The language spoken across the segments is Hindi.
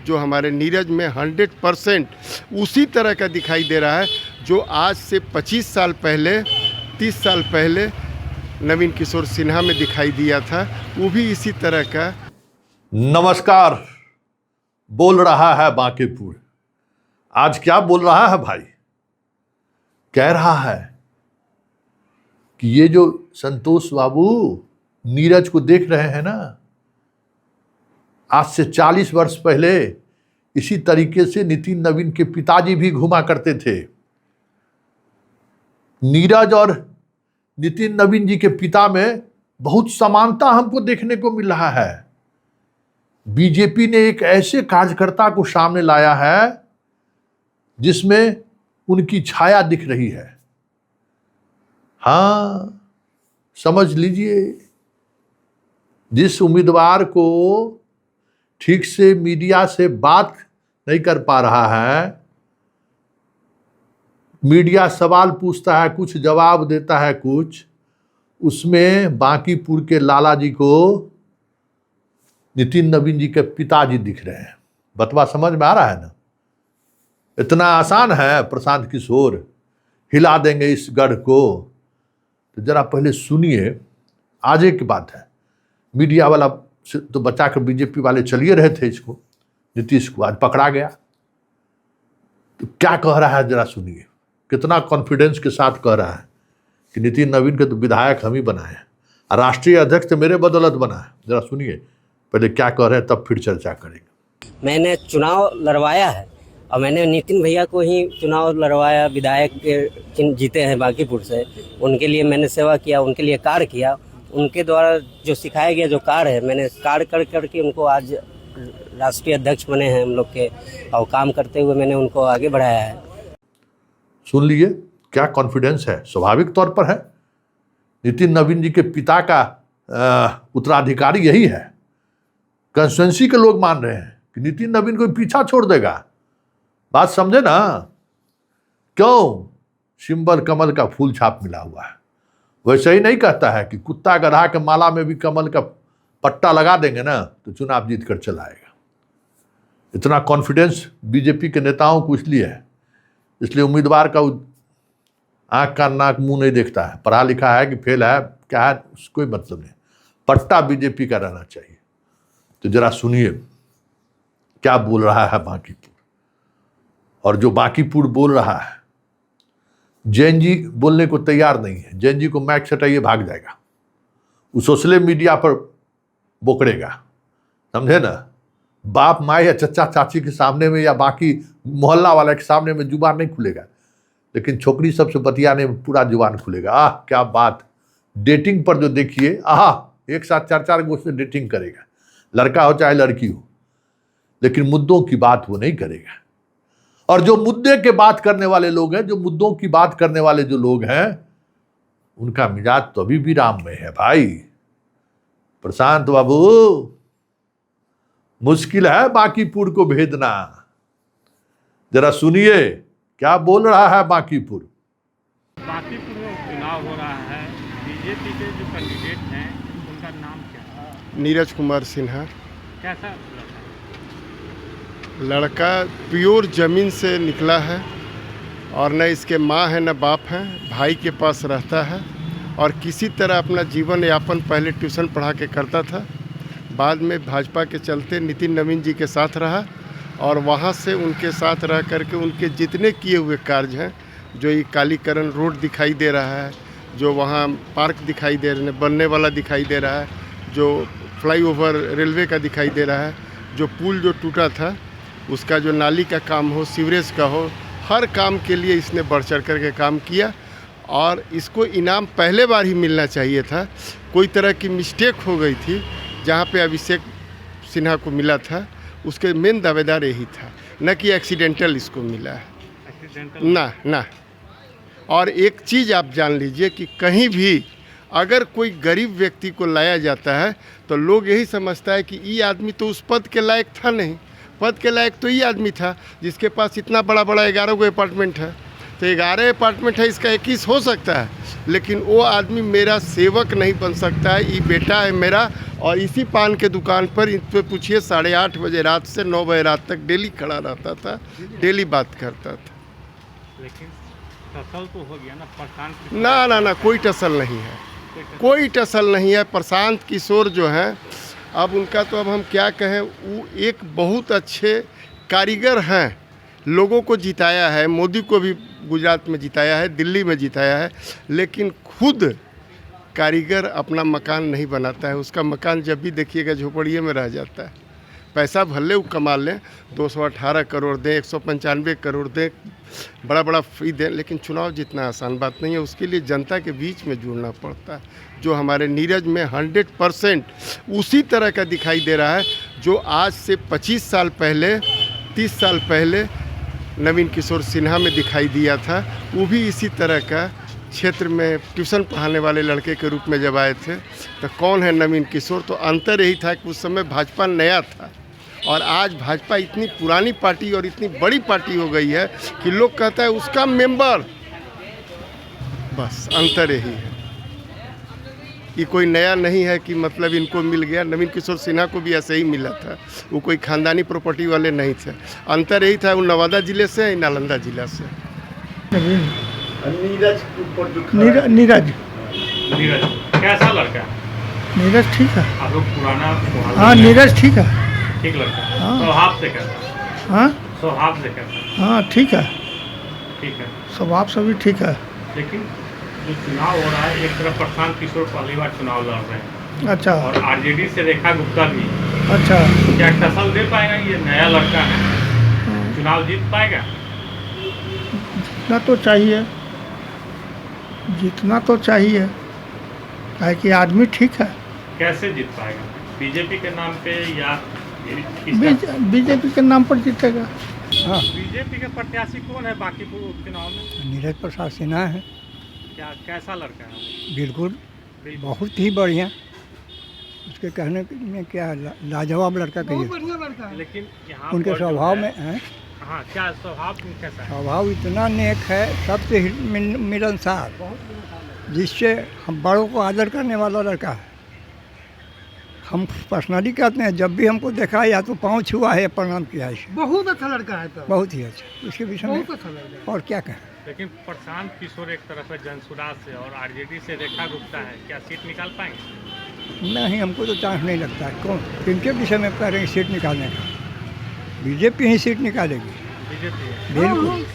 जो हमारे नीरज में 100% उसी तरह का दिखाई दे रहा है जो आज से 25 साल पहले 30 साल पहले नवीन किशोर सिन्हा में दिखाई दिया था, वो भी इसी तरह का। नमस्कार, बोल रहा है बांकीपुर। आज क्या बोल रहा है भाई? कह रहा है कि ये जो संतोष बाबू नीरज को देख रहे हैं ना, आज से 40 वर्ष पहले इसी तरीके से नितिन नवीन के पिताजी भी घुमा करते थे। नीरज और नितिन नवीन जी के पिता में बहुत समानता हमको देखने को मिल रहा है। बीजेपी ने एक ऐसे कार्यकर्ता को सामने लाया है जिसमें उनकी छाया दिख रही है। हाँ, समझ लीजिए, जिस उम्मीदवार को ठीक से मीडिया से बात नहीं कर पा रहा है, मीडिया सवाल पूछता है कुछ, जवाब देता है कुछ, उसमें बांकीपुर के लाला जी को नितिन नवीन जी के पिताजी दिख रहे हैं। बतवा समझ में आ रहा है ना? इतना आसान है प्रशांत किशोर, हिला देंगे इस गढ़ को। तो जरा पहले सुनिए, आज की बात है। मीडिया वाला तो बचा कर बीजेपी वाले चलिए रहे थे इसको, नीतीश को, आज पकड़ा गया। तो क्या कह रहा है जरा सुनिए, कितना कॉन्फिडेंस के साथ कह रहा है कि नितिन नवीन के तो विधायक हम ही बनाए हैं, राष्ट्रीय अध्यक्ष तो मेरे बदौलत बना है। जरा सुनिए पहले क्या कह रहे हैं, तब फिर चर्चा करेंगे। मैंने चुनाव लड़वाया है और मैंने नितिन भैया को ही चुनाव लड़वाया, विधायक के जीते हैं बांकीपुर से, उनके लिए मैंने सेवा किया, उनके लिए कार्य किया। उनके द्वारा जो सिखाया गया जो कार्य है, मैंने कार्य कर करके उनको आज राष्ट्रीय अध्यक्ष बने हैं हम लोग के, और काम करते हुए मैंने उनको आगे बढ़ाया है। सुन लिए क्या कॉन्फिडेंस है, स्वाभाविक तौर पर है। नितिन नवीन जी के पिता का उत्तराधिकारी यही है। कंस्टिट्यूएंसी के लोग मान रहे हैं कि नितिन नवीन को पीछा छोड़ देगा। बात समझे ना? क्यों? सिंबल कमल का फूल छाप मिला हुआ है। वैसे ही नहीं कहता है कि कुत्ता गधा के माला में भी कमल का पट्टा लगा देंगे ना तो चुनाव जीत कर चला आएगा। इतना कॉन्फिडेंस बीजेपी के नेताओं को इसलिए है, इसलिए उम्मीदवार का आंख कान नाक मुंह नहीं देखता है, पढ़ा लिखा है कि फेल है क्या है, उसको कोई मतलब नहीं। पट्टा बीजेपी का रहना चाहिए। तो जरा सुनिए क्या बोल रहा है बांकीपुर। और जो बांकीपुर बोल रहा है, जैन जी बोलने को तैयार नहीं है। जैन जी को मैक सटाइए, भाग जाएगा। वो सोशल मीडिया पर बोकड़ेगा, समझे ना? बाप माँ या चचा चाची के सामने में या बाकी मोहल्ला वाले के सामने में जुबान नहीं खुलेगा, लेकिन छोकरी सबसे बतियाने में पूरा जुबान खुलेगा। आह क्या बात! डेटिंग पर जो देखिए, एक साथ 4-4 गो से डेटिंग करेगा, लड़का हो चाहे लड़की हो, लेकिन मुद्दों की बात वो नहीं करेगा। और जो मुद्दे के बात करने वाले लोग हैं, जो मुद्दों की बात करने वाले जो लोग हैं, उनका मिजाज तो अभी भी राम में है भाई। प्रशांत बाबू, मुश्किल है बांकीपुर को भेदना। जरा सुनिए क्या बोल रहा है बांकीपुर। बांकीपुर में चुनाव हो रहा है, बीजेपी के जो कैंडिडेट हैं उनका नाम क्या है? नीरज कुमार सिन्हा। कैसा लड़का प्योर ज़मीन से निकला है, और न इसके माँ है न बाप है, भाई के पास रहता है और किसी तरह अपना जीवन यापन पहले ट्यूशन पढ़ा के करता था। बाद में भाजपा के चलते नितिन नवीन जी के साथ रहा और वहाँ से उनके साथ रह करके उनके जितने किए हुए कार्य हैं, जो ये कालीकरण रोड दिखाई दे रहा है, जो वहाँ पार्क दिखाई दे रहे बनने वाला दिखाई दे रहा है, जो फ्लाईओवर रेलवे का दिखाई दे रहा है, जो पुल जो टूटा था उसका जो नाली का काम हो, सीवरेज का हो, हर काम के लिए इसने बढ़ चढ़ कर के काम किया। और इसको इनाम पहले बार ही मिलना चाहिए था। कोई तरह की मिस्टेक हो गई थी जहाँ पे अभिषेक सिन्हा को मिला था, उसके मेन दावेदार यही था, न कि एक्सीडेंटल इसको मिला है ना। और एक चीज़ आप जान लीजिए कि कहीं भी अगर कोई गरीब व्यक्ति को लाया जाता है तो लोग यही समझता है कि ये आदमी तो उस पद के लायक था नहीं। पद के लायक तो ये आदमी था जिसके पास इतना बड़ा 11 गो अपार्टमेंट है। तो 11 अपार्टमेंट है, इसका 21 हो सकता है, लेकिन वो आदमी मेरा सेवक नहीं बन सकता है। ये बेटा है मेरा और इसी पान के दुकान पर इन पे पूछिए 8:30 बजे रात से 9 बजे रात तक डेली खड़ा रहता था, डेली बात करता था। लेकिन टसल तो हो गया ना, प्रशांत ना ना ना, कोई टसल नहीं है, कोई टसल नहीं है। प्रशांत किशोर जो हैं, अब उनका तो अब हम क्या कहें, वो एक बहुत अच्छे कारीगर हैं, लोगों को जिताया है, मोदी को भी गुजरात में जिताया है, दिल्ली में जिताया है, लेकिन खुद कारीगर अपना मकान नहीं बनाता है। उसका मकान जब भी देखिएगा झोपड़िए में रह जाता है। पैसा भले वो कमा लें, 218 करोड़ दें, 195 करोड़ दें, बड़ा बड़ा फी दें, लेकिन चुनाव जितना आसान बात नहीं है। उसके लिए जनता के बीच में जुड़ना पड़ता है, जो हमारे नीरज में 100% उसी तरह का दिखाई दे रहा है जो आज से 25 साल पहले, 30 साल पहले नवीन किशोर सिन्हा में दिखाई दिया था। वो भी इसी तरह का क्षेत्र में ट्यूशन पढ़ाने वाले लड़के के रूप में जब आए थे। तो कौन है नवीन किशोर? तो अंतर यही था कि उस समय भाजपा नया था और आज भाजपा इतनी पुरानी पार्टी और इतनी बड़ी पार्टी हो गई है कि लोग कहता है उसका मेंबर। बस अंतर यही है, ये कोई नया नहीं है कि मतलब इनको मिल गया। नवीन किशोर सिन्हा को भी ऐसे ही मिला था, वो कोई खानदानी प्रॉपर्टी वाले नहीं थे। अंतर यही था, वो नवादा जिले से है, नालंदा जिला से। नीरज नीरज नीरज कैसा लड़का? नीरज ठीक है। आप लोग पुराना हाँ नीरज ठीक है। ठीक लड़का, हाँ। स्वभाव से कैसा? हाँ स्वभाव से कैसा? हाँ ठीक है, ठीक है। स्वभाव सभी ठीक है। लेकिन जो चुनाव हो रहा है, एक तरफ प्रशांत किशोर पहली बार चुनाव लड़ रहे हैं अच्छा और आरजेडी से रेखा गुप्ता भी। अच्छा क्या टसल दे पाएगा? ये नया लड़का है, चुनाव जीत पाएगा? जितना तो चाहिए, जितना तो चाहिए, काहे कि आदमी ठीक है। कैसे जीत पाएगा? बीजेपी के नाम पे या किसका? बीजेपी के नाम पर जीतेगा। हाँ बीजेपी के प्रत्याशी कौन है बांकीपुर उपचुनाव में? नीरज प्रसाद सिन्हा है। क्या कैसा लड़का है वो? बिल्कुल बिल्कुल। बहुत ही बढ़िया, उसके कहने में क्या है, लाजवाब लड़का कहिए। लेकिन यहाँ उनके पर जो स्वभाव है- में है, हाँ, क्या स्वभाव कैसा है? स्वभाव इतना नेक है, सबसे मिलनसार, जिससे हम बड़ों को आदर करने वाला लड़का है। हम पर्सनली कहते हैं, जब भी हमको देखा या तो पाँव छुआ है, प्रणाम किया है, बहुत अच्छा लड़का है तो बहुत ही अच्छा। इसके विषय में बहुत अच्छा लड़का और क्या कहें। लेकिन प्रशांत किशोर एक तरफ है जनसुराज से और आरजेडी से रेखा गुप्ता है, क्या सीट निकाल पाएंगे? नहीं, हमको तो चांस नहीं लगता है। कौन किनके विषय में कह रहे हैं सीट निकालने का? बीजेपी ही सीट निकालेगी, बीजेपी बिल्कुल।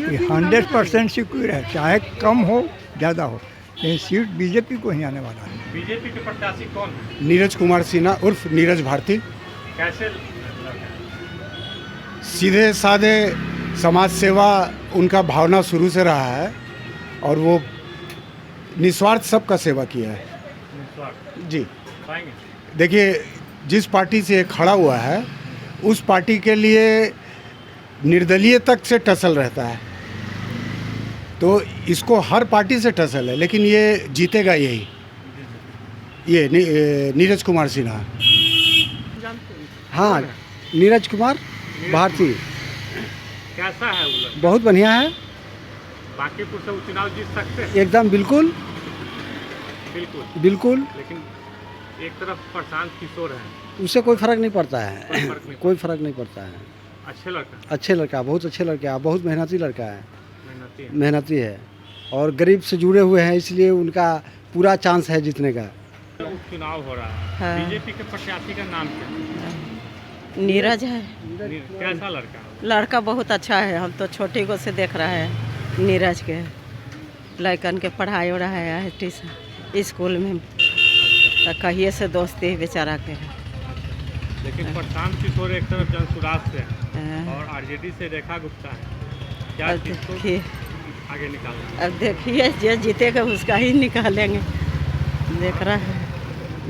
ये 100% सिक्योर है, चाहे कम हो ज़्यादा हो, लेकिन सीट बीजेपी को ही आने वाला है। बीजेपी के प्रत्याशी कौन है? नीरज कुमार सिन्हा उर्फ नीरज भारती। कैसे? सीधे साधे समाज सेवा उनका भावना शुरू से रहा है और वो निस्वार्थ सबका सेवा किया है निस्वार्थ जी। पाएंगे? देखिए, जिस पार्टी से खड़ा हुआ है उस पार्टी के लिए निर्दलीय तक से टसल रहता है, तो इसको हर पार्टी से टसल है, लेकिन ये जीतेगा यही, ये नीरज कुमार सिन्हा। हाँ, नीरज कुमार भारती कैसा है वो लड़का? बहुत बढ़िया है, बांकीपुर से वो चुनाव जीत सकते हैं? एकदम बिल्कुल बिल्कुल। बिल्कुल। लेकिन एक तरफ प्रशांत किशोर है, उससे कोई फर्क नहीं पड़ता कोई है, फर्क नहीं कोई फर्क नहीं पड़ता है। अच्छे लड़का, अच्छे लड़का, बहुत अच्छे लड़का है, बहुत मेहनती लड़का है, मेहनती है। मेहनती है और गरीब से जुड़े हुए हैं, इसलिए उनका पूरा चांस है जीतने का। उपचुनाव हो रहा है, हाँ। बीजेपी के प्रत्याशी का नाम क्या है? नीरज है। कैसा लड़का है? लड़का बहुत अच्छा है, हम तो छोटी को से देख रहे हैं नीरज के लड़कन के पढ़ाई उढ़ाई है ट्यूशन स्कूल में, तो कहिए से दोस्ती है बेचारा के। लेकिन प्रशांत किशोर एक तरफ जनसुराज से है हाँ। और आरजेडी से रेखा गुप्ता है, क्या अब चीज़ को देखिए, आगे निकालना? अब देखिए जो जीतेगा उसका ही निकालेंगे, देख रहा है,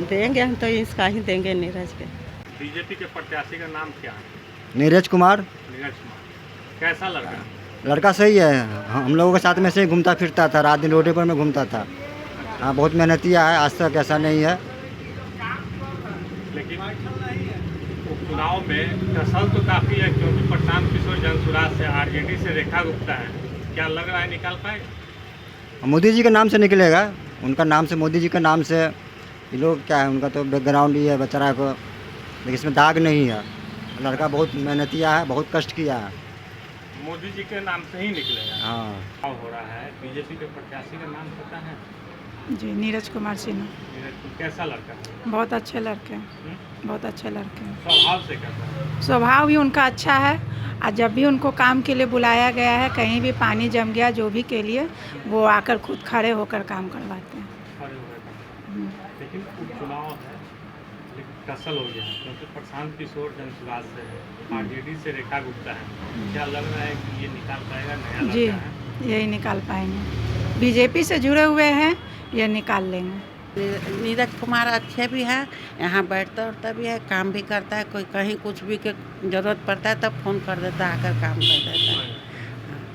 देंगे हम तो इसका ही देंगे नीरज के। बीजेपी के प्रत्याशी का नाम क्या है? नीरज कुमार नीरज कुमार। कैसा लड़का है? लड़का सही है, हम लोगों के साथ में से ही घूमता फिरता था, रात दिन रोडे पर में घूमता था। हाँ, बहुत मेहनतिया है, आज तक ऐसा नहीं है। लेकिन उपचुनाव में टसल तो काफ़ी है, क्योंकि प्रशांत किशोर जनसुराज से, आरजेडी से रेखा गुप्ता है, क्या लग रहा है निकाल पाएगा? मोदी जी के नाम से निकलेगा, उनका नाम से, मोदी जी के नाम से ये लोग क्या है, उनका तो बैकग्राउंड ही है बेचारा को, लेकिन इसमें दाग नहीं है। लड़का बहुत मेहनतिया है, बहुत कष्ट किया है। मोदी जी के नाम से ही निकले हैं। हाँ। चुनाव हो रहा है, बीजेपी के प्रत्याशी का नाम पता है? जी नीरज कुमार सिन्हा। कैसा लड़का है? बहुत अच्छे लड़के हैं, बहुत अच्छे लड़के हैं। स्वभाव से कैसा है? स्वभाव भी उनका अच्छा है और जब भी उनको काम के लिए बुलाया गया है, कहीं भी पानी जम गया जो भी के लिए, वो आकर खुद खड़े होकर काम करवाते हैं। खड़े हो गए। लेकिन उपचुनाव है, लेकिन टसल हो गया है क्योंकि प्रशांत किशोर जनसुराज से है, आरजेडी से रेखा गुप्ता है। क्या लग रहा है कि ये निकाल पाएगा नया जी लड़का है? यही निकाल पाएंगे, बीजेपी से जुड़े हुए हैं, ये निकाल लेंगे। नीरज कुमार अच्छे भी है, यहाँ बैठता उठता भी है, काम भी करता है। कोई कहीं कुछ भी के जरूरत पड़ता है तब फोन कर देता है, आकर काम कर देता है।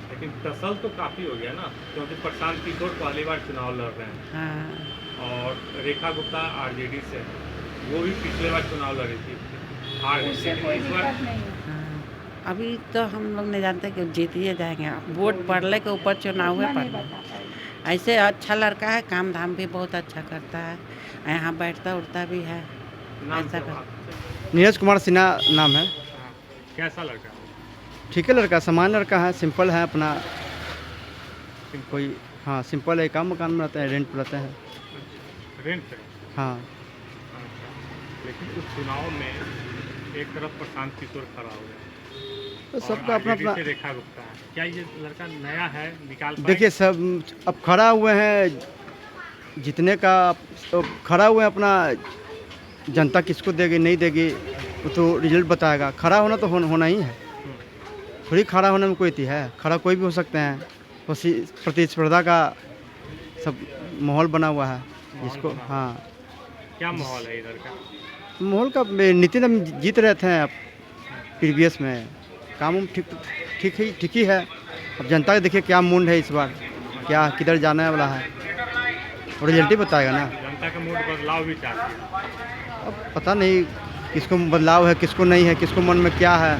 लेकिन टसल तो काफ़ी हो गया ना, क्योंकि प्रशांत किशोर पहली बार चुनाव लड़ रहे हैं। हाँ। और रेखा गुप्ता आरजेडी से, वो भी पिछले बार चुनाव लड़ी थी, हार गई थी। इस बार हाँ। अभी तो हम लोग नहीं जानते कि जीत ही जाएंगे, वोट पड़ने के ऊपर चुनाव है। पर ऐसे अच्छा लड़का है, काम धाम भी बहुत अच्छा करता है, यहाँ बैठता उठता भी है। नाम ऐसा क्या? नीरज कुमार सिन्हा नाम है। हाँ। कैसा लड़का है? ठीक है लड़का, सामान्य लड़का है, सिंपल है अपना, कोई हाँ सिंपल है, काम मकान में रहते हैं, रेंट पर रहते हैं। रेंट पे? हाँ। लेकिन उस चुनाव में एक तरफ प्रशांत किशोर खड़ा हो गया, तो सबका अपना अपना। रेखा गुप्ता है। क्या ये लड़का नया है, निकाल पाएगा? देखिए सब अब खड़ा हुए हैं, जितने का तो खड़ा हुए हैं, अपना जनता किसको देगी नहीं देगी वो तो रिजल्ट बताएगा। खड़ा होना तो होना ही है, थोड़ी खड़ा होने में कोई थी है, खड़ा कोई भी हो सकते हैं। प्रतिस्पर्धा का सब माहौल बना हुआ है जिसको। हाँ। क्या माहौल है इधर का? माहौल का नितिन हम जीत रहे थे अब प्रीवियस में, काम ठीक ही है। अब जनता का देखिए क्या मूड है इस बार, क्या किधर जाने वाला है, और रिजल्ट ही बताएगा ना। जनता का मूड बदलाव भी चाहती है। अब पता नहीं किसको बदलाव है, किसको नहीं है, किसको मन में क्या है।